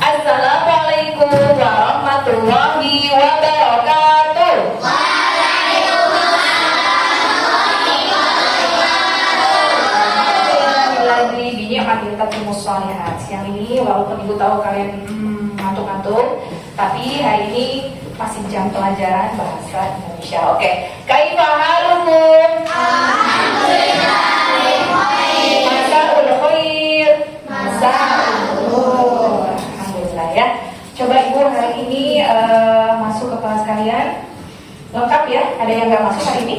Assalamualaikum warahmatullahi wabarakatuh. Siang ini walaupun ibu tahu kalian ngantuk-ngantuk, tapi hari ini masih jam pelajaran bahasa Indonesia. Oke, kaifa halukum? Alhamdulillah. Masaul khair. Alhamdulillah ya. Coba ibu hari ini masuk ke kelas kalian. Lengkap ya? Ada yang nggak masuk hari ini?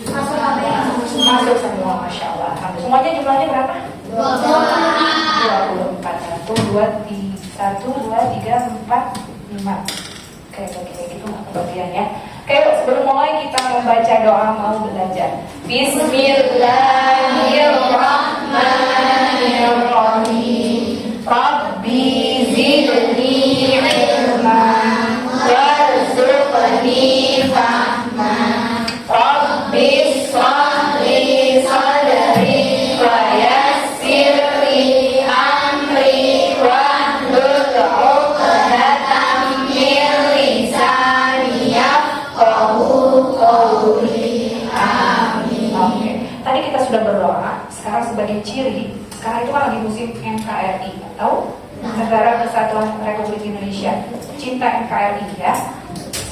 Masuk semua, masya Allah. Semuanya jumlahnya berapa? 24. 1, 2, 3, 4, 5. Kayak gitu bagian ya. Oke, sebelum mulai kita membaca doa mau belajar. Bismillahirrahmanirrahim. Rabbi zidni ilman warzuqni fahman. Rabbi shrahli sadri wa yassir li amri wahlul 'uqdatam min lisani yafqahu qawli. Amin. Oke. Tadi kita sudah berdoa. Sekarang sebagai ciri, sekarang itu kan lagi musim NKRI, tahu? Negara Kesatuan Republik Indonesia. Cinta NKRI ya.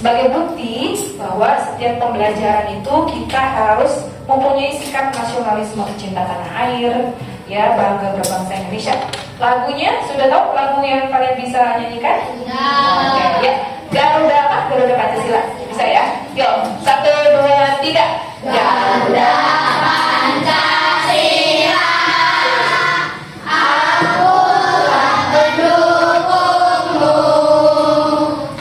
Sebagai bukti bahwa setiap pembelajaran itu kita harus mempunyai sikap nasionalisme, cinta tanah air, ya, bangga berbangsa Indonesia. Lagunya sudah tahu lagu yang kalian bisa nyanyikan? Oke, ya. Garuda apa? Garuda Pancasila. Bisa ya? Yuk, 1, 2, 3. Garuda Pancasila. Akulah pendukungmu.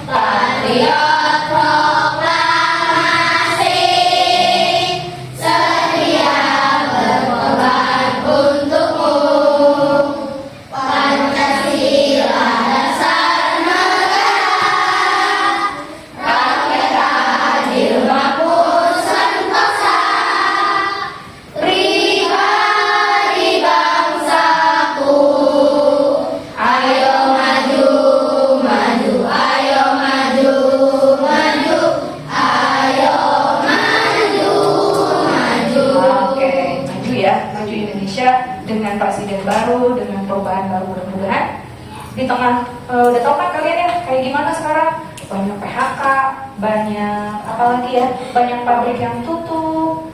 Patriot proklamasi. Sedia berkorban untukmu. Pancasila dasar negara. Rakyat adil makmur sentosa. Pribadi bangsaku. Ayo maju, maju, ayo maju, maju, ayo maju, maju. Oke, maju ya, maju Indonesia dengan presiden baru, dengan perubahan baru mudah-mudahan. Di tengah, udah tau kan kalian ya, kayak gimana sekarang? Banyak PHK, banyak apa lagi ya? Banyak pabrik yang tutup.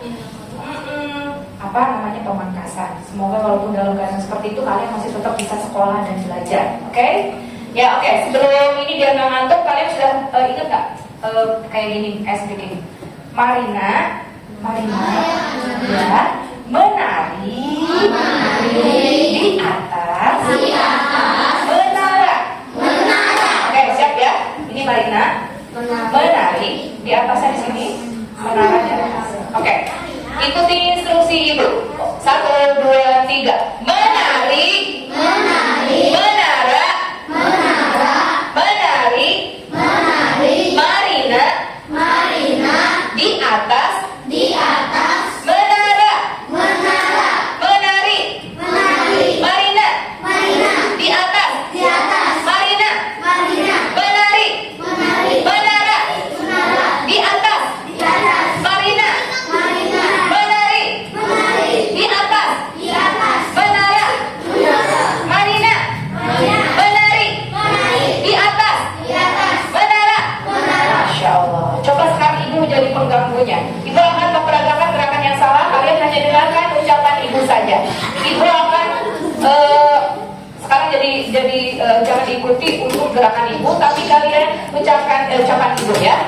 Apa namanya, pemangkasan. Semoga walaupun dalam keadaan seperti itu kalian masih tetap bisa sekolah dan belajar, oke? Ya oke. Sebelum ini biar nggak ngantuk, kalian sudah ingat nggak kayak gini SD gini? Marina, ya, menari di atas menara. Oke, siap ya? Ini Marina menari di atasnya di sini menaranya. Oke. Ikuti instruksi ibu. 1, 2, 3. Menari. Menara. Menari. Marina. Di atas. Menara. Menari. Marina. Di atas. Marina. Menari. Menara. Di atas. Marina. Menari. Di atas. Menara. Marina. Menari. Di atas. Menara. Masya Allah. Coba sekarang ibu jadi pengganggunya. Ibu akan memperagakan gerakan yang salah. Kalian hanya dengarkan ucapan ibu saja. Ibu akan sekarang jadi jangan diikuti untuk gerakan ibu, tapi kalian ucapkan ucapan ibu ya.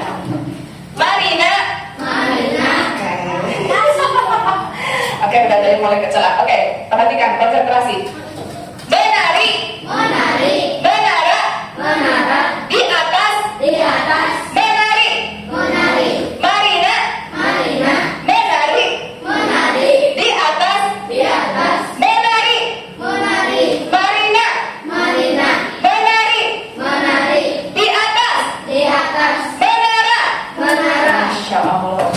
Marina. Oke, udah dari mulai kecela. Oke, perhatikan, konsentrasi. Menari. Menara. Di atas. Menari. Marina. Menari. Di atas. Menari. Marina. Menari. Di atas. Menara. Masya Allah.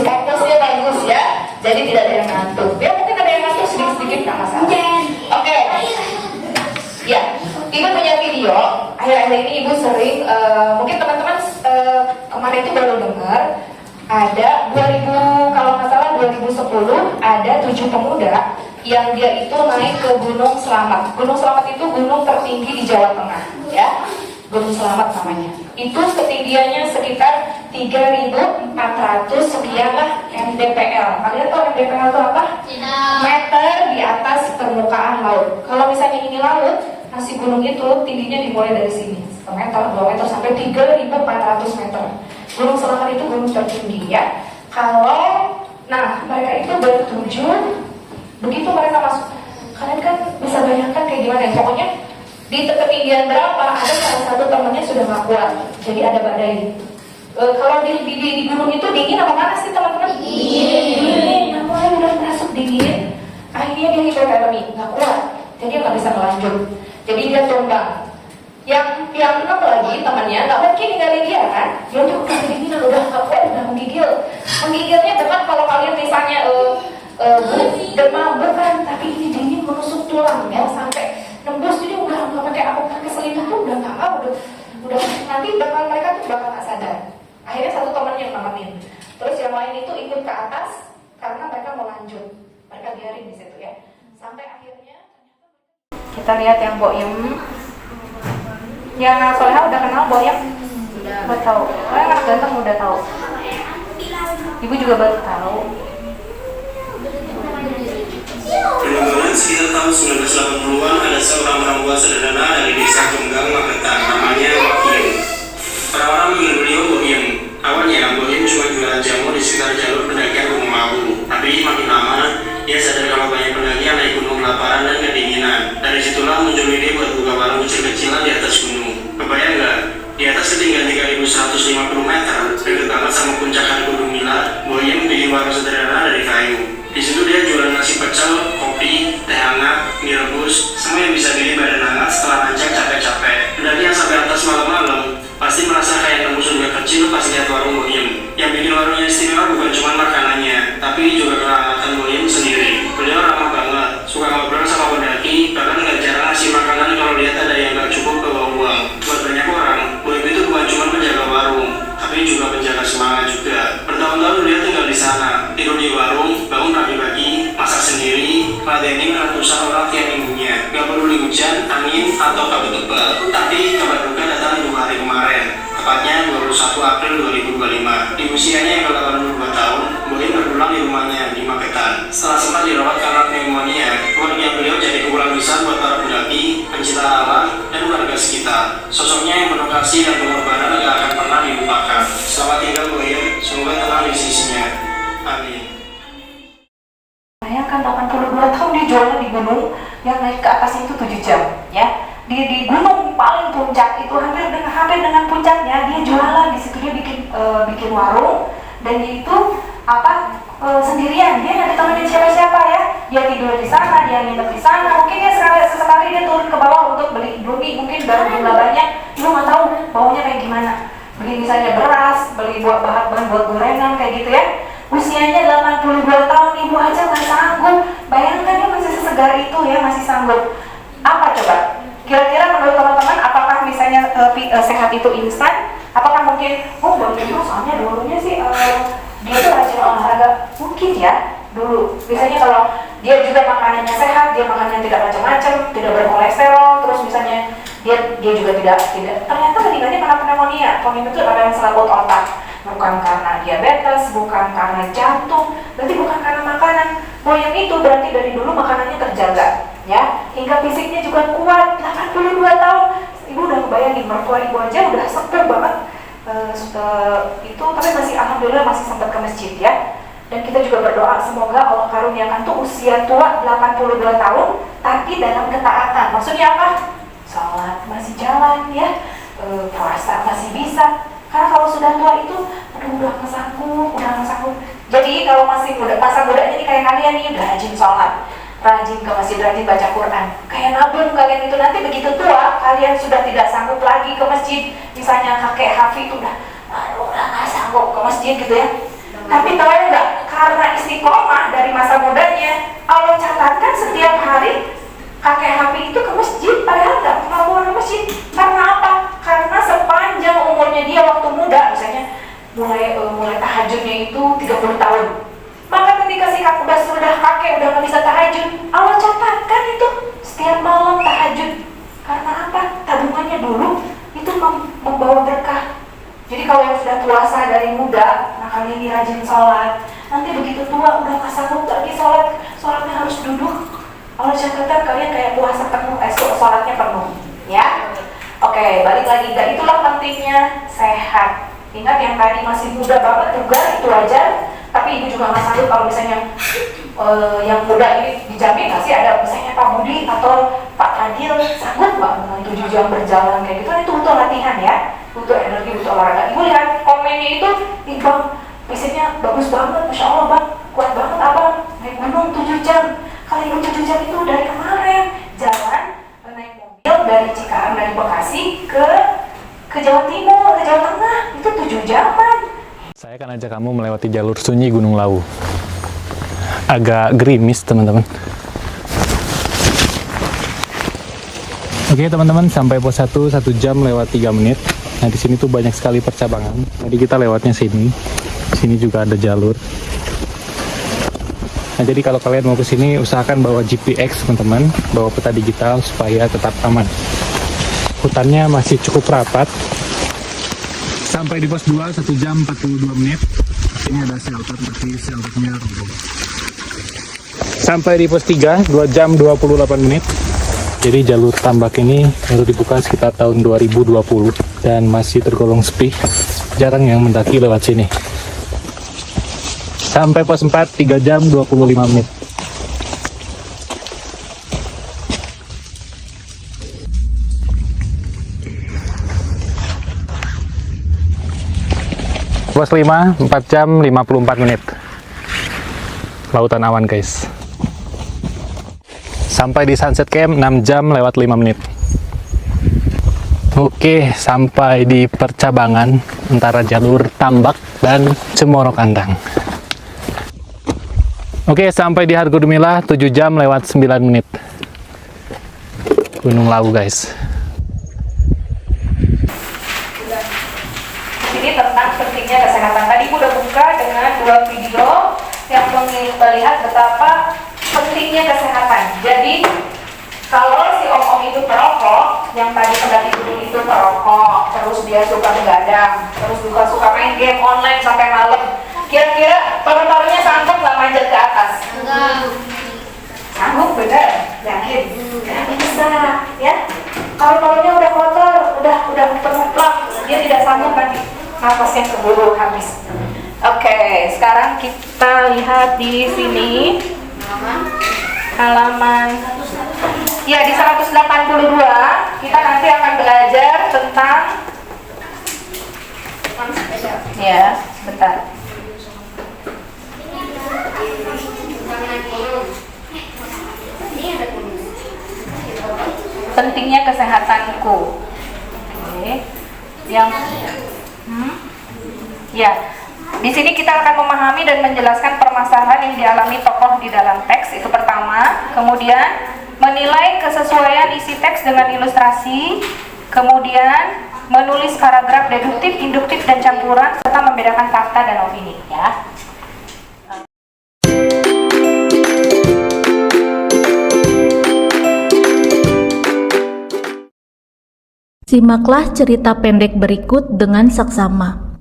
Fokusnya bagus ya. Jadi tidak ada yang ngantuk. Ya mungkin ada yang ngantuk sedikit-sedikit nggak masalah. Oke. Ya, ibu punya akhir-akhir ini ibu sering, mungkin teman-teman kemarin itu baru dengar, ada 2000, kalau nggak salah 2010 ada 7 pemuda yang dia itu naik ke Gunung Selamat. Gunung Selamat itu gunung tertinggi di Jawa Tengah, ya. Gunung Selamat namanya. Itu ketinggiannya sekitar 3.400 sekian lah mdpl. Kalian tahu mdpl itu apa? Meter di atas permukaan laut. Kalau misalnya ini laut, nasi gunung itu tingginya dimulai dari sini, 1 meter, 2 meter sampai 3.400 meter. Gunung Selamat itu gunung tertinggi, ya. Nah mereka itu bertujuh. Begitu mereka masuk, kalian kan bisa bayangkan kayak gimana ya. Pokoknya di ketinggian berapa, ada salah satu temannya sudah nggak kuat, jadi ada badai. Kalau di gunung itu dingin apa panas sih teman-teman? Dingin. Nah mulai udah masuk dingin, akhirnya dia hipotermi, nggak kuat, jadi dia nggak bisa melanjut, jadi dia tumbang. Yang 6 lagi temannya nggak mungkin ninggalin dia kan, dia tuh udah kedinginan, udah nggak kuat, udah menggigilnya dengan kalau kalian misalnya demam bukan, tapi ini dingin menusuk tulang ya sampai nembus, jadi udah nggak pakai selimut tuh udah nggak mau, udah nanti mereka tuh bakal nggak sadar. Akhirnya satu temannya yang nemenin, terus yang lain itu ikut ke atas karena mereka mau lanjut, mereka biarin di situ ya, sampai akhirnya kita lihat yang Boyem, yang Soleha udah kenal Boyem, udah tahu, anak ganteng udah tahu, ibu juga baru tahu. Belakangan sekitar tahun 1980-an ada seorang perempuan sederhana dari desa Tunggang, Magetan, namanya Boyem. Orang-orang mengenal beliau Boyem. Awalnya Boyem cuma jualan jamu di sekitar jalur pendakian Gunung Mawu. Tapi makin lama dia sadar kalau banyak pendaki yang naik gunung kelaparan dan kedinginan. Dari situlah muncul ide buat buka warung kecil-kecilan di atas gunung. Kebayang nggak? Di atas ketinggian 3.150 meter, dekat banget sama puncak Gunung Mila, Boyem bikin warung sederhana dari kayu. Di situ dia jualan nasi pecel, kopi, teh hangat, mie rebus, semua yang bisa bikin badan hangat setelah nanjak capek-capek. Pendaki yang sampai atas malam-malam pasti merasa kayak nembus surga kecil pas lihat warung Boyem. Yang bikin warungnya istimewa bukan cuma makanannya, tapi juga kehangatan Boyem sendiri. Beliau ramah banget, suka ngobrol sama pendaki, bahkan nggak jarang ngasih makanan kalau lihat ada yang nggak cukup bawa uang. Buat banyak orang, Boyem itu bukan cuma penjaga warung, tapi juga penjaga semangat juga. Bertahun-tahun dia tinggal di sana, tidur di warung, bangun pagi-pagi, masak sendiri, melayani ratusan orang tiap minggunya. Gak peduli hujan, angin, atau kabut tebal. Tapi kabar duka datang 2 hari kemarin, tepatnya 21 April 2025. Di usianya yang ke-82 tahun, Boyem berpulang di rumahnya di Magetan. Setelah sempat dirawat karena pneumonia, keluarga beliau jadi kumpulan besar buat para pendaki, pencinta alam, dan warga sekitar. Sosoknya yang penuh kasih dan pengorbanan gak akan pernah dilupakan. Selamat tinggal Boyem, semoga tenang di sisinya. Amin. Bayangkan 82 tahun dia jualan di gunung yang naik ke atasnya itu 7 jam ya. Di gunung paling puncak itu hampir dengan puncaknya dia jualan di situ, dia bikin warung, dan dia itu sendirian, dia nggak ditemenin siapa-siapa ya. Dia tidur di sana, dia nginep di sana, mungkin dia sesekali dia turun ke bawah untuk beli mungkin dalam jumlah banyak, ibu nggak tahu baunya kayak gimana, beli misalnya beras, beli bahan buat gorengan kayak gitu ya. Usianya 82 tahun, ibu aja nggak sanggup. Bayangkan dia masih sesegar itu ya, masih sanggup. Apa coba? Kira-kira menurut teman-teman, apakah misalnya sehat itu instan? Apakah mungkin, Boyem soalnya dulunya sih dia tuh rajin olahraga? Mungkin ya, dulu. Misalnya kalau dia juga makanannya sehat, dia makanannya tidak macam-macam, tidak berkolesterol, terus misalnya dia juga tidak ternyata meninggalnya karena pneumonia. Pneumonia itu adalah selaput otak. Bukan karena diabetes, bukan karena jantung, berarti bukan karena makanan. Boyem itu berarti dari dulu makanannya terjaga, ya, hingga fisiknya juga kuat. 82 tahun, ibu udah ngebayangin mertua ibu aja udah sepuh banget, itu tapi masih alhamdulillah masih sempat ke masjid ya. Dan kita juga berdoa semoga Allah karuniakan tuh usia tua 82 tahun, tapi dalam ketaatan. Maksudnya apa? Salat masih jalan ya, puasa masih bisa. Karena kalau sudah tua itu, udah nggak sanggup. Jadi kalau masih muda, masa mudanya ini kayak kalian nih, udah rajin sholat, rajin ke masjid, rajin baca Quran. Kayak nabung kalian itu, nanti begitu tua, kalian sudah tidak sanggup lagi ke masjid. Misalnya kakek Hafi itu udah nggak sanggup ke masjid gitu ya. Tapi tahu nggak? Karena istiqomah dari masa mudanya, Allah catatkan setiap hari kakek Hafi itu ke masjid, padahal nggak pernah ke masjid. Karena apa? sudah puasa dari muda, nah kalian ini rajin sholat. Nanti begitu tua udah nggak sanggup lagi sholat, sholatnya harus duduk. Allah catatkan kalian kayak puasa penuh, sholatnya penuh, ya. Oke, balik lagi. Dan itulah pentingnya sehat. Ingat yang tadi masih muda banget juga itu wajar, tapi ibu juga nggak sanggup kalau misalnya yang muda ini dijamin nggak sih ada misalnya Pak Budi atau Pak Fadil sanggup nggak dengan 7 jam berjalan kayak gitu? Itu butuh latihan ya, butuh energi, butuh olahraga. Ibu lihat komennya itu, ih bang, fisiknya bagus banget, masya Allah bang, kuat banget abang, naik gunung 7 jam. Kalau ibu 7 jam itu dari kemarin jalan naik mobil dari Cikarang dari Bekasi ke Jawa Timur, ke Jawa Tengah, itu 7 jaman. Saya akan ajak kamu melewati jalur sunyi Gunung Lawu. Agak gerimis, teman-teman. Oke, teman-teman, sampai pos 1 jam lewat 3 menit. Nah, di sini tuh banyak sekali percabangan. Jadi kita lewatnya sini. Sini juga ada jalur. Nah, jadi kalau kalian mau ke sini, usahakan bawa GPX, teman-teman, bawa peta digital supaya tetap aman. Hutannya masih cukup rapat. Sampai di pos 2, 1 jam 42 menit. Ini ada shelter, tapi shelternya roboh. Sampai di pos 3, 2 jam 28 menit. Jadi jalur tambak ini baru dibuka sekitar tahun 2020 dan masih tergolong sepi. Jarang yang mendaki lewat sini. Sampai pos 4, 3 jam 25 menit. Pos 5, 4 jam 54 menit. Lautan awan, guys. Sampai di Sunset Camp 6 jam lewat 5 menit. Oke, sampai di percabangan antara jalur Tambak dan Cemoro Kandang. Oke, sampai di Hargodumilah 7 jam lewat 9 menit. Gunung Lawu, guys. Ini tentang pentingnya kesehatan. Tadi ibu udah buka dengan 2 video yang melihat betapa pentingnya kesehatan. Jadi kalau si om-om itu perokok, yang tadi pendaki gunung itu perokok, terus dia suka begadang, terus juga suka main game online sampai malam, kira-kira paru-parunya sanggup nggak manjat ke atas? Enggak. Sanggup, bener? Yakin? Nggak bisa, ya. Kalau parunya udah kotor, udah penuh plak, dia tidak sanggup nanti nafasnya keburu habis. Oke, sekarang kita lihat di sini halaman ya di 182 kita nanti akan belajar tentang ya bentar pentingnya kesehatanku. Oke. Yang ya di sini kita akan memahami dan menjelaskan permasalahan yang dialami tokoh di dalam teks, itu pertama. Kemudian menilai kesesuaian isi teks dengan ilustrasi. Kemudian menulis paragraf deduktif, induktif, dan campuran, serta membedakan fakta dan opini. Ya. Simaklah cerita pendek berikut dengan saksama.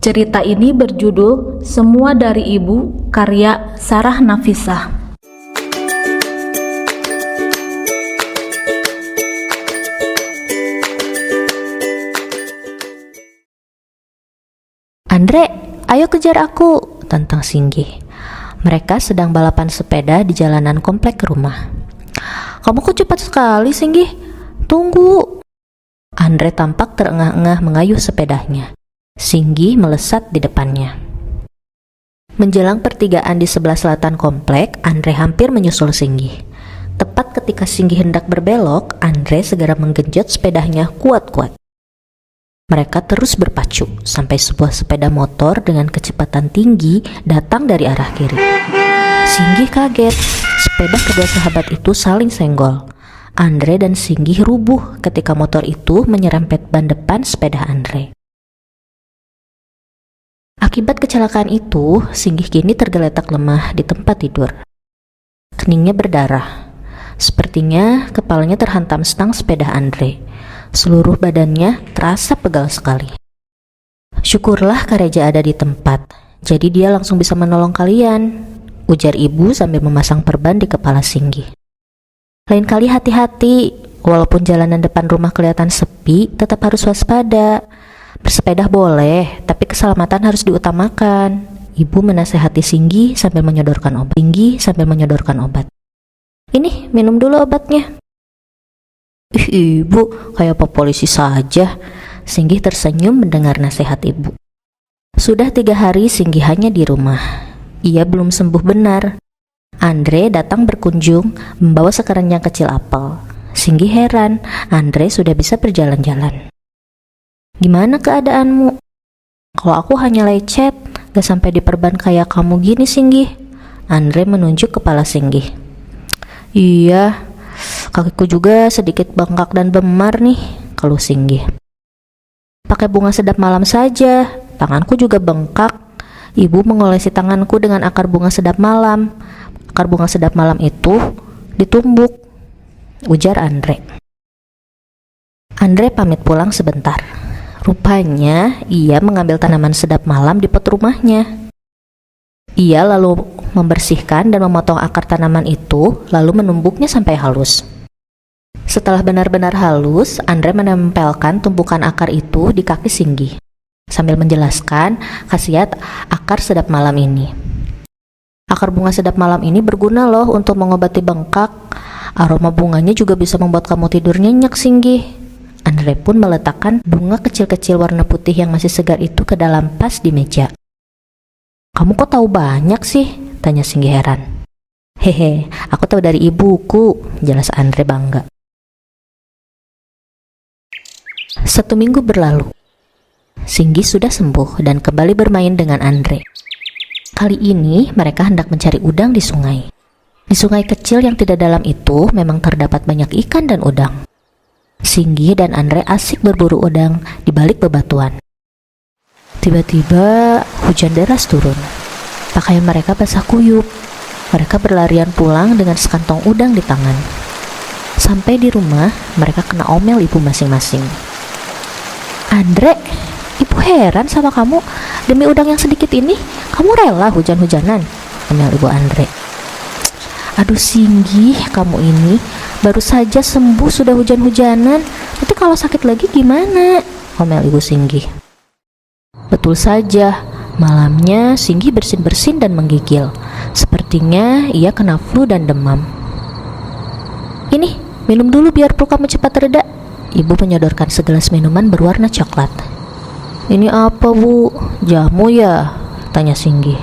Cerita ini berjudul Semua dari Ibu, karya Sarah Nafisah. Andre, ayo kejar aku, tantang Singgih. Mereka sedang balapan sepeda di jalanan komplek rumah. Kamu kok cepat sekali, Singgih? Tunggu. Andre tampak terengah-engah mengayuh sepedanya. Singgih melesat di depannya. Menjelang pertigaan di sebelah selatan komplek, Andre hampir menyusul Singgih. Tepat ketika Singgih hendak berbelok, Andre segera menggenjot sepedanya kuat-kuat. Mereka terus berpacu sampai sebuah sepeda motor dengan kecepatan tinggi datang dari arah kiri. Singgih kaget. Sepeda kedua sahabat itu saling senggol. Andre dan Singgih rubuh ketika motor itu menyerempet ban depan sepeda Andre. Akibat kecelakaan itu, Singgih kini tergeletak lemah di tempat tidur. Keningnya berdarah. Sepertinya kepalanya terhantam stang sepeda Andre. Seluruh badannya terasa pegal sekali. Syukurlah Kak Reja ada di tempat, jadi dia langsung bisa menolong kalian, ujar ibu sambil memasang perban di kepala Singgi. Lain kali hati-hati, walaupun jalanan depan rumah kelihatan sepi, tetap harus waspada. Bersepeda boleh, tapi keselamatan harus diutamakan. Ibu menasehati Singgi sambil menyodorkan obat. Ini, minum dulu obatnya. Ih, ibu, kayak Pak Polisi saja. Singgi tersenyum mendengar nasihat ibu. Sudah 3 hari Singgi hanya di rumah. Ia belum sembuh benar. Andre datang berkunjung membawa sekeranjang kecil apel. Singgi heran, Andre sudah bisa berjalan-jalan. Gimana keadaanmu? Kalau aku hanya lecet, gak sampai diperban kayak kamu gini Singgi. Andre menunjuk kepala Singgi. Iya, kakiku juga sedikit bengkak dan bemar nih, keluh Singgi. Pakai bunga sedap malam saja, tanganku juga bengkak. Ibu mengolesi tanganku dengan akar bunga sedap malam. Akar bunga sedap malam itu ditumbuk, ujar Andre. Andre pamit pulang sebentar. Rupanya ia mengambil tanaman sedap malam di pot rumahnya. Ia lalu membersihkan dan memotong akar tanaman itu, lalu menumbuknya sampai halus. Setelah benar-benar halus, Andre menempelkan tumpukan akar itu di kaki Singgi, sambil menjelaskan khasiat akar sedap malam ini. Akar bunga sedap malam ini berguna loh untuk mengobati bengkak. Aroma bunganya juga bisa membuat kamu tidur nyenyak Singgi. Andre pun meletakkan bunga kecil-kecil warna putih yang masih segar itu ke dalam vas di meja. Kamu kok tahu banyak sih? Tanya Singgi heran. Hehe, aku tahu dari ibuku, jelas Andre bangga. 1 minggu berlalu. Singgi sudah sembuh dan kembali bermain dengan Andre. Kali ini mereka hendak mencari udang di sungai. Di sungai kecil yang tidak dalam itu memang terdapat banyak ikan dan udang. Singgi dan Andre asik berburu udang di balik bebatuan. Tiba-tiba hujan deras turun. Pakaian mereka basah kuyup. Mereka berlarian pulang dengan sekantong udang di tangan. Sampai di rumah, mereka kena omel ibu masing-masing. Andre, ibu heran sama kamu. Demi udang yang sedikit ini, kamu rela hujan-hujanan, omel ibu Andre. Aduh Singgi, kamu ini baru saja sembuh sudah hujan-hujanan. Nanti kalau sakit lagi gimana? Omel ibu Singgi. Betul saja, malamnya Singgi bersin-bersin dan menggigil. Sepertinya ia kena flu dan demam. Ini, minum dulu biar flu kamu cepat reda. Ibu menyodorkan segelas minuman berwarna coklat. Ini apa bu? Jamu ya? Tanya Singgi.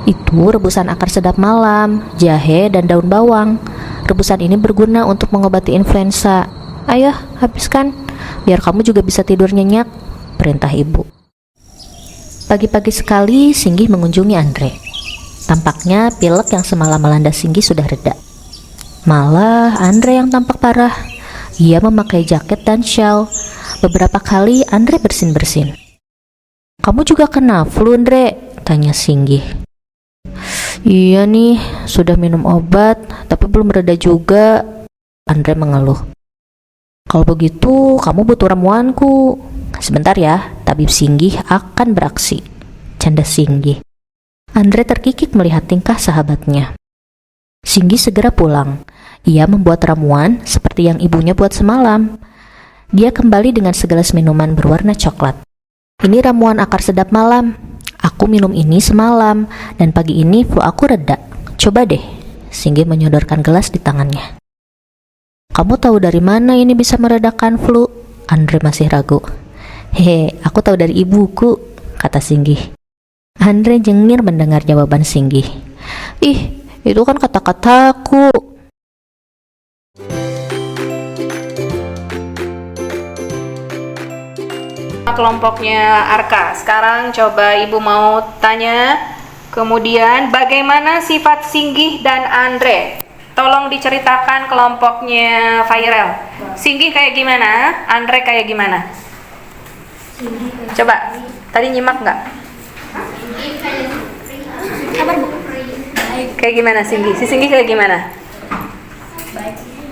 Itu rebusan akar sedap malam, jahe dan daun bawang. Rebusan ini berguna untuk mengobati influenza. Ayo, habiskan, biar kamu juga bisa tidur nyenyak, perintah ibu. Pagi-pagi sekali Singgi mengunjungi Andre. Tampaknya pilek yang semalam melanda Singgi sudah reda. Malah Andre yang tampak parah. Ia memakai jaket dan shawl. Beberapa kali Andre bersin-bersin. Kamu juga kena flu, Andre? Tanya Singgi. Iya nih, sudah minum obat, tapi belum reda juga, Andre mengeluh. Kalau begitu, kamu butuh ramuanku. Sebentar ya, tabib Singgi akan beraksi, canda Singgi. Andre terkikik melihat tingkah sahabatnya. Singgi segera pulang. Ia membuat ramuan seperti yang ibunya buat semalam. Dia kembali dengan segelas minuman berwarna coklat. Ini ramuan akar sedap malam. Aku minum ini semalam, dan pagi ini flu aku reda. Coba deh, Singgi menyodorkan gelas di tangannya. Kamu tahu dari mana ini bisa meredakan flu? Andre masih ragu. Hehe, aku tahu dari ibuku, kata Singgi. Andre jengir mendengar jawaban Singgi. Ih, itu kan kata-kataku. Kelompoknya Arka. Sekarang coba ibu mau tanya, kemudian bagaimana sifat Singgi dan Andre? Tolong diceritakan kelompoknya Fairel. Singgi kayak gimana? Andre kayak gimana? Coba, tadi nyimak nggak? Kayak gimana Singgi? Si Singgi kayak gimana?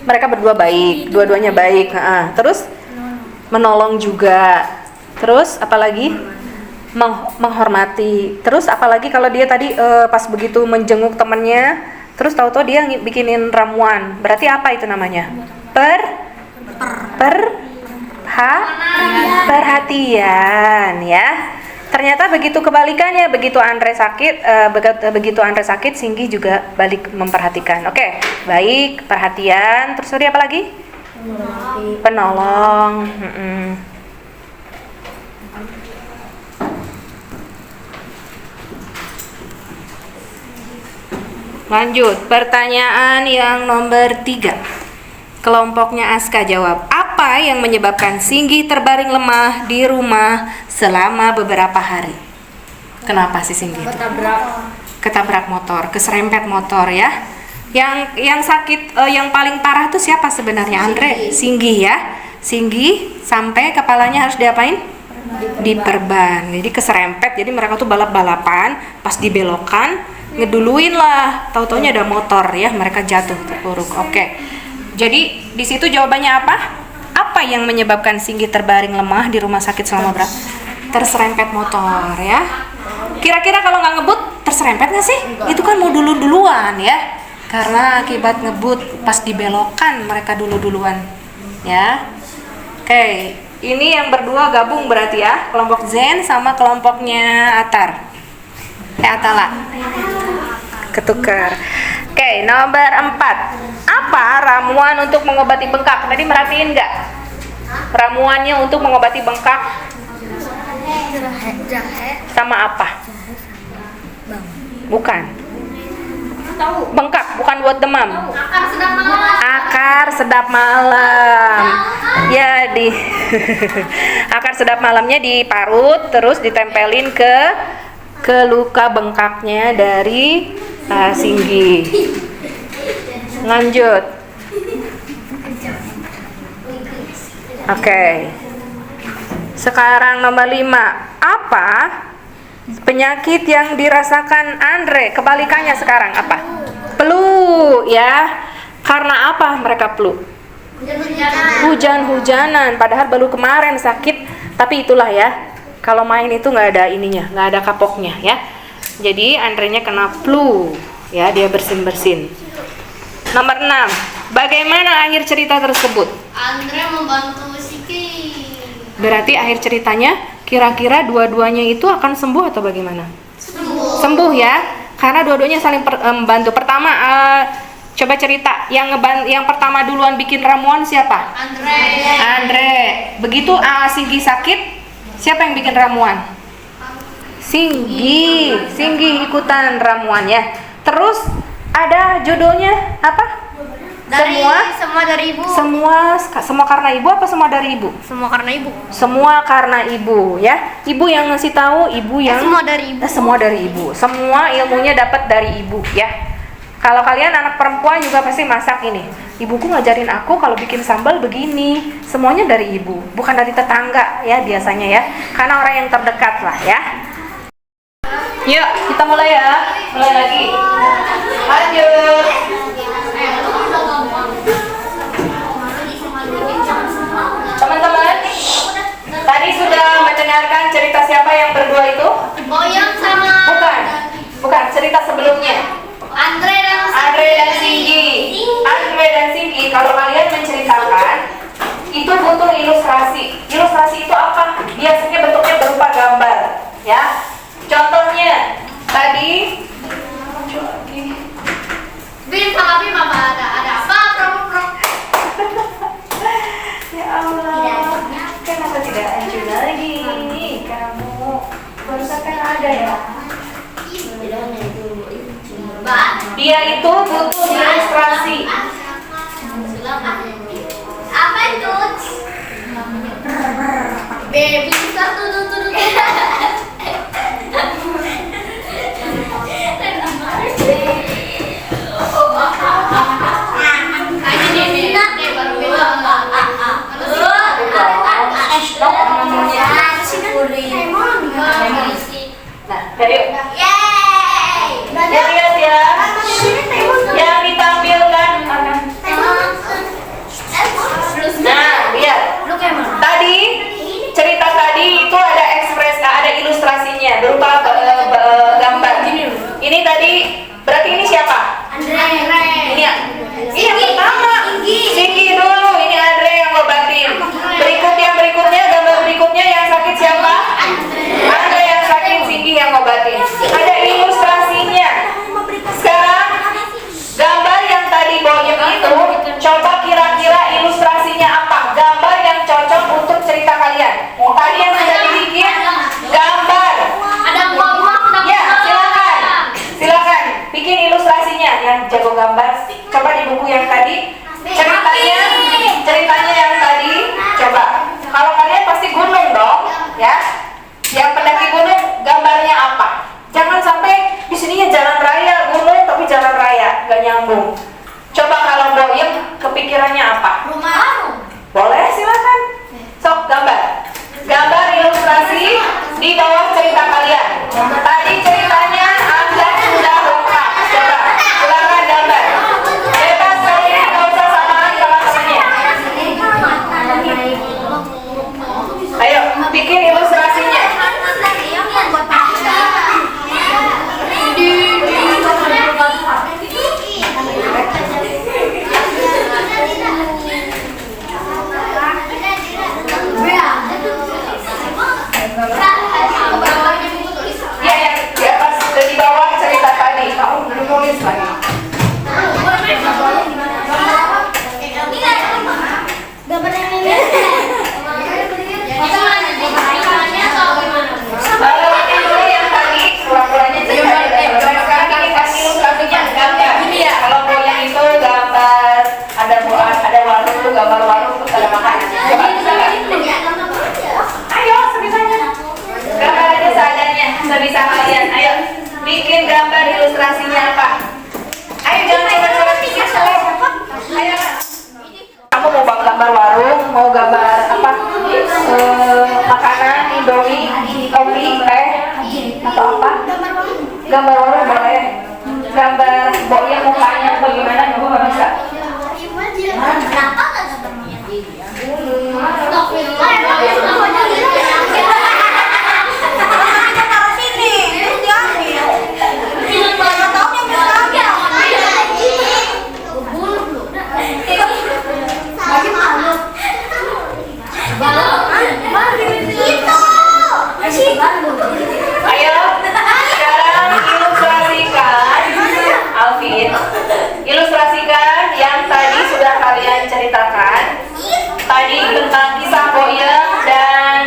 Mereka berdua baik, dua-duanya baik. Terus menolong juga. Terus apalagi? menghormati. Terus apalagi kalau dia tadi pas begitu menjenguk temannya, terus tahu-tahu dia bikinin ramuan. Berarti apa itu namanya? Perhatian ya. Ternyata begitu kebalikannya, begitu Andre sakit, Singgi juga balik memperhatikan. Oke, baik, perhatian. Terus tadi apa lagi? Penolong. Lanjut, pertanyaan yang nomor 3. Kelompoknya Aska jawab, apa yang menyebabkan Singgi terbaring lemah di rumah selama beberapa hari? Kenapa sih Singgi itu? Ketabrak motor, keserempet motor ya. Yang sakit, yang paling parah tuh siapa sebenarnya, Andre? Singgi ya. Singgi sampai kepalanya harus diapain? Diperban. Jadi keserempet, jadi mereka tuh balap-balapan, pas dibelokan ngeduluin lah, tahu-taunya ada motor ya, mereka jatuh terpuruk. Oke. Jadi di situ jawabannya apa? Apa yang menyebabkan Singgi terbaring lemah di rumah sakit selama berapa? Terserempet motor ya. Kira-kira kalau nggak ngebut terserempet nggak sih? Itu kan mau duluan ya. Karena akibat ngebut pas dibelokan mereka duluan ya. Oke, ini yang berdua gabung berarti ya, kelompok Zen sama kelompoknya Atar. Atala. Ketukar. Oke, nomor 4. Apa ramuan untuk mengobati bengkak? Tadi merhatiin nggak? Ramuannya untuk mengobati bengkak sama apa? Bukan. Bengkak, bukan buat demam. Akar sedap malam. Ya di akar sedap malamnya diparut terus ditempelin ke luka bengkaknya dari Singgi. Lanjut. Oke. Sekarang nomor 5. Apa penyakit yang dirasakan Andre? Kebalikannya sekarang apa? Flu ya. Karena apa mereka flu? Hujan-hujanan. Padahal baru kemarin sakit, tapi itulah ya. Kalau main itu nggak ada ininya, nggak ada kapoknya ya. Jadi Andre-nya kena flu ya, dia bersin-bersin. Nomor 6. Bagaimana akhir cerita tersebut? Andre membantu Singgi. Berarti akhir ceritanya kira-kira dua-duanya itu akan sembuh atau bagaimana? Sembuh ya, karena dua-duanya saling membantu. Pertama, coba cerita yang pertama duluan bikin ramuan siapa? Andre. Begitu Singgi sakit, siapa yang bikin ramuan? Singgi ikutan ramuannya. Terus ada judulnya apa? Semua dari ibu. Semua karena ibu apa semua dari ibu? Semua karena ibu. Semua karena ibu ya. Ibu yang ngasih tahu, ibu yang Semua dari ibu. Semua dari ibu. Semua ilmunya dapat dari ibu ya. Kalau kalian anak perempuan juga pasti masak ini. Ibuku ngajarin aku kalau bikin sambal begini. Semuanya dari ibu, bukan dari tetangga ya biasanya ya. Karena orang yang terdekat lah ya. Yuk, kita mulai ya. Mulai lagi. Lanjut. Teman-teman, tadi sudah mendengarkan cerita siapa yang berdua itu? Boyong sama Bukan cerita sebelumnya. Andre dan Singgi. Andre dan Singgi, kalau kalian menceritakan itu butuh ilustrasi. Ilustrasi itu apa? Biasanya bentuknya berupa gambar, ya. Contohnya tadi Bim sama Bim ada apa? Ya Allah, kenapa tidak hancur lagi kamu? Barusan kan ada ya. Dia itu butuh ilustrasi. Apa itu? Baby satu. Nah, dari ya lihat ya, yang ditampilkan. Nah, lihat. Tadi cerita tadi itu ada Gambar warung boleh. Gambar boyang mukanya bagaimana juga nggak bisa. Kenapa nggak sebenarnya? Ayo, sekarang ilustrasikan, Alvin. Ilustrasikan yang tadi sudah kalian ceritakan. Tadi tentang kisah Boyem dan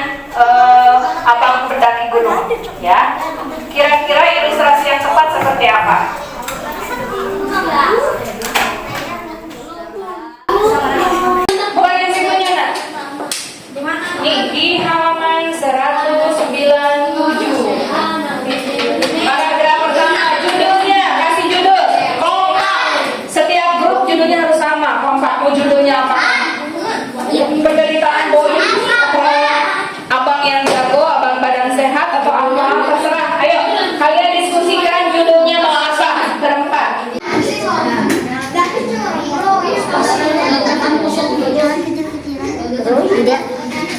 abang pendaki gunung, ya. Kira-kira ilustrasi yang tepat seperti apa? Bukan yang sikunya, nak. Nih, di halaman 197. Paragraf pertama, judulnya, kasih judul. Kompak. Setiap grup judulnya harus sama. Kompak, mau judulnya apa? Penderitaan Boyem, abang yang jago, abang badan sehat, atau apa? Terserah. Ayo, kalian diskusikan judulnya mau apa? Berempat.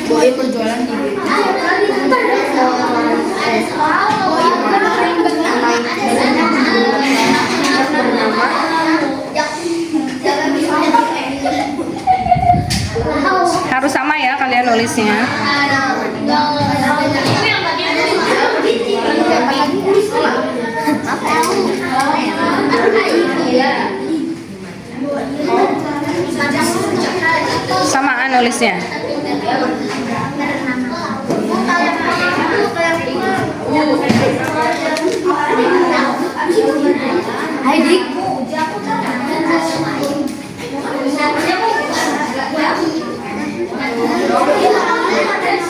Boyem berjualan di Harus sama ya kalian nulisnya. Samaan nulisnya.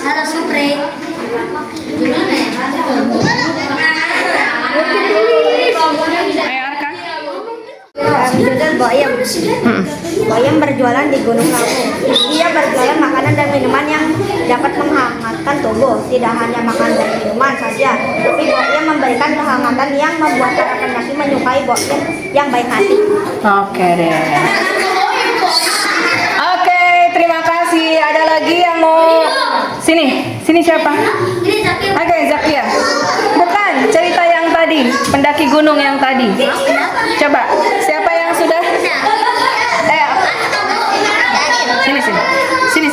ada spray. Ayo Arka. Judul Boyem. Boyem berjualan di Gunung Lawu. Dia berjualan makanan dan minuman yang dapat menghangatkan tubuh. Tidak hanya makan dan minuman saja, tapi Boyem memberikan kehangatan yang membuat para pendaki menyukai Boyem yang baik hati. Oke deh. Oke, terima kasih. Ada lagi yang mau sini siapa? Oke, Zakia. Bukan, cerita yang tadi, pendaki gunung yang tadi. Coba, siapa yang sudah?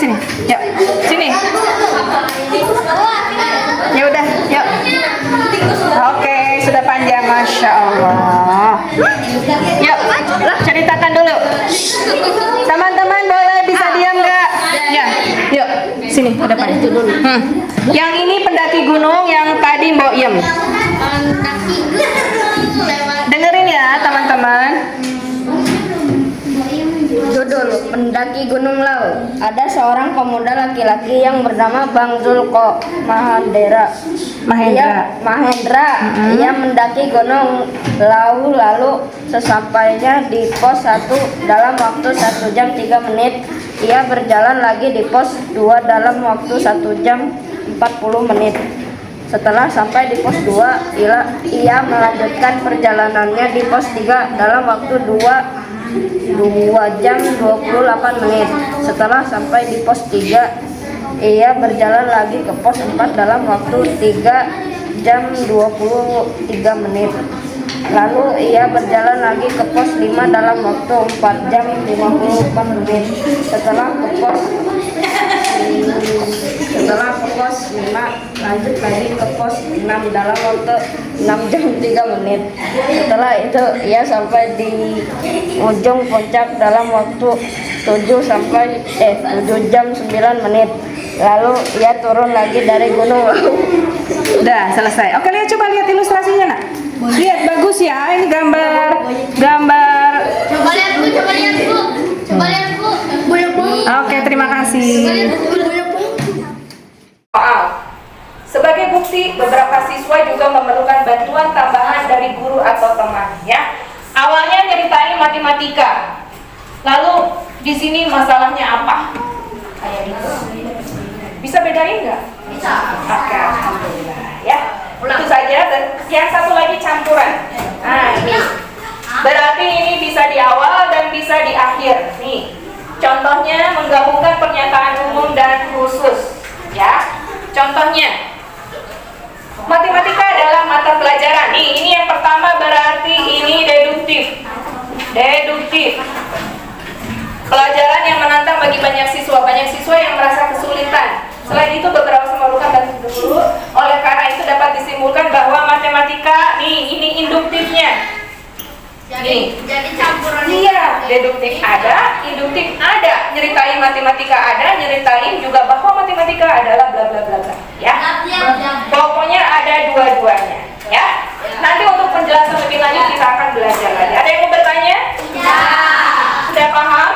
Sini. Yuk, sini. Ya udah, yuk. Oke, sudah panjang, masya Allah. Yuk, ceritakan dulu. Teman-teman boleh bisa diam nggak? Ya, yuk, sini udah panjang. Yang ini pendaki gunung yang tadi Boyem. Dengerin ya teman-teman. Judul Pendaki Gunung Lawu. Ada seorang pemuda laki-laki yang bernama Bang Zulko Mahendra. Ia mendaki Gunung Lawu, lalu sesampainya di pos 1 dalam waktu 1 jam 3 menit. Ia berjalan lagi di pos 2 dalam waktu 1 jam 40 menit. Setelah sampai di pos 2, ia melanjutkan perjalanannya di pos 3 dalam waktu 2 jam 28 menit. Setelah sampai di pos 3, ia berjalan lagi ke pos 4 dalam waktu 3 jam 23 menit. Lalu ia berjalan lagi ke pos 5 dalam waktu 4 jam 54 menit. Setelah ke pos 5, lanjut lagi ke pos 6 dalam waktu 6 jam 3 menit. Setelah itu ia sampai di ujung puncak dalam waktu 7 jam 9 menit. Lalu ia turun lagi dari Gunung Lawu. Udah selesai. Oke, coba lihat ilustrasinya, nak. Lihat bagus ya. Ini gambar. Coba lihat bu. Oke, terima kasih. Soal. Sebagai bukti, beberapa siswa juga memerlukan bantuan tambahan dari guru atau teman, ya. Awalnya nyeritain matematika. Lalu di sini masalahnya apa? Kayak gitu. Bisa bedain nggak? Bisa. Oke, alhamdulillah, ya. Itu saja. Dan yang satu lagi campuran. Berarti ini bisa di awal dan bisa di akhir. Nih, contohnya menggabungkan pernyataan umum dan khusus. Ya, contohnya matematika adalah mata pelajaran. Nih, ini yang pertama berarti ini deduktif. Deduktif. Pelajaran yang menantang bagi banyak siswa yang merasa kesulitan. Selain itu beberapa pembarukan dan dulu. Oleh karena itu dapat disimpulkan bahwa matematika ini induktifnya. Jadi campuran. Iya, deduktif ada, induktif ada. Nyeritain matematika ada, nyeritain juga bahwa matematika adalah bla bla bla bla. Ya. Pokoknya ada dua-duanya. Ya. Nanti untuk penjelasan lebih lanjut kita akan belajar lagi. Ada yang mau bertanya? Ya. Sudah paham?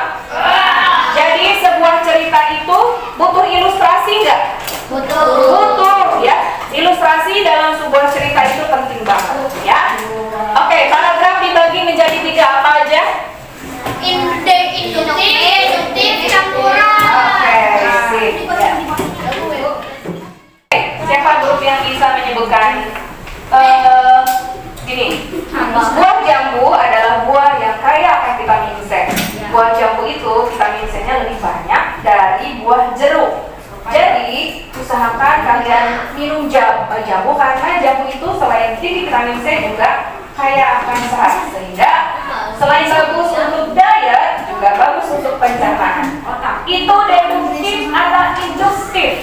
Jadi sebuah cerita itu butuh ilustrasi nggak? Butuh, ya. Ilustrasi dalam sebuah cerita itu penting banget, ya. Oke, paragraf dibagi menjadi 3 apa aja? Induktif, campuran. Oke, sip. Ya. Siapa grup yang bisa menyebutkan? Gini, buah jambu adalah buah yang kaya akan vitamin C. Buah jambu itu vitamin C-nya lebih banyak dari buah jeruk. Jadi usahakan kalian minum jambu karena jambu itu selain tinggi vitamin C juga kaya akan serat, sehingga selain bagus untuk diet juga bagus untuk pencernaan otak. Itu deduktif atau induktif?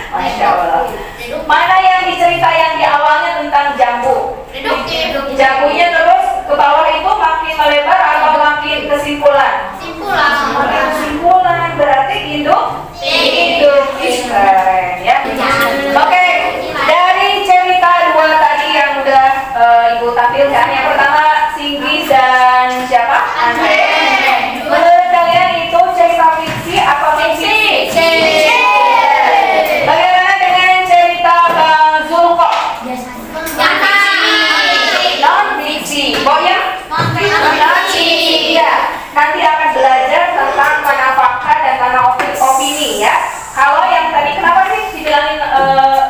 Masya Allah. Mana yang dicerita yang di awalnya tentang jambu? Jambunya terus ke bawah itu makin melebar atau makin kesimpulan? Makin kesimpulan, berarti induktif. Keren, ya. Oke, dari cerita 2 tadi yang udah Ibu tampilkan, yang pertama Singgi dan siapa? Andre. Menurut kalian itu cerita fiksi atau fiksi? Bagaimana dengan cerita Bang Zulko? Non-fiksi. Boya? Non-fiksi. Ya. Nanti akan belajar tentang mana fakta dan mana opini, ya. Kalau yang tadi kenapa sih dibilangin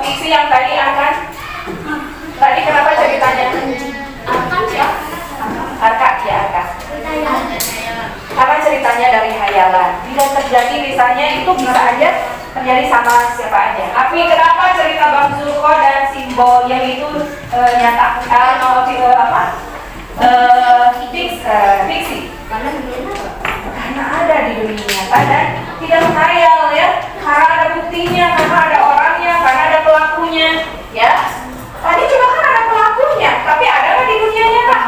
fiksi yang tadi akan? Tadi kenapa ceritanya? Arka. Karena ceritanya dari hayalan. Bila terjadi misalnya itu bisa aja terjadi sama siapa aja. Tapi kenapa cerita Bang Zulko dan Simbol yang itu nyatakan fiksi? Karena ada di dunia nyata dan tidak menghayal, ya. Karena ada buktinya, karena ada orangnya, karena ada pelakunya, ya. Tadi juga kan ada pelakunya, tapi ada nggak di dunia nyata?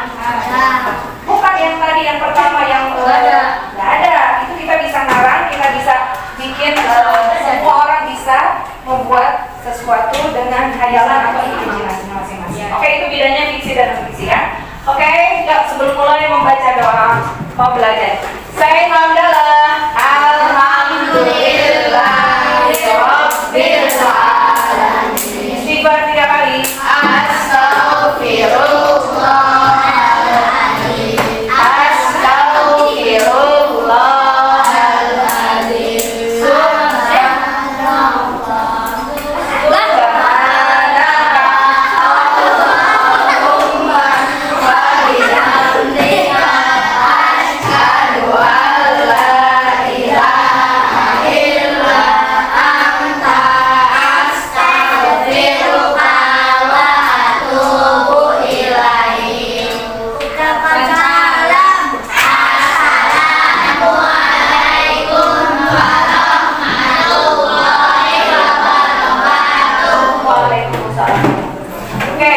Bukan yang tadi yang pertama yang nggak ada. Itu kita bisa ngarang, kita bisa bikin semua orang bisa membuat sesuatu dengan hayalan atau imajinasi masing-masing. Oke, itu bedanya fiksi dan non-fiksi, ya. Oke, sebelum mulai membaca doa mau belajar. Saya hamdalah, alhamdulillah.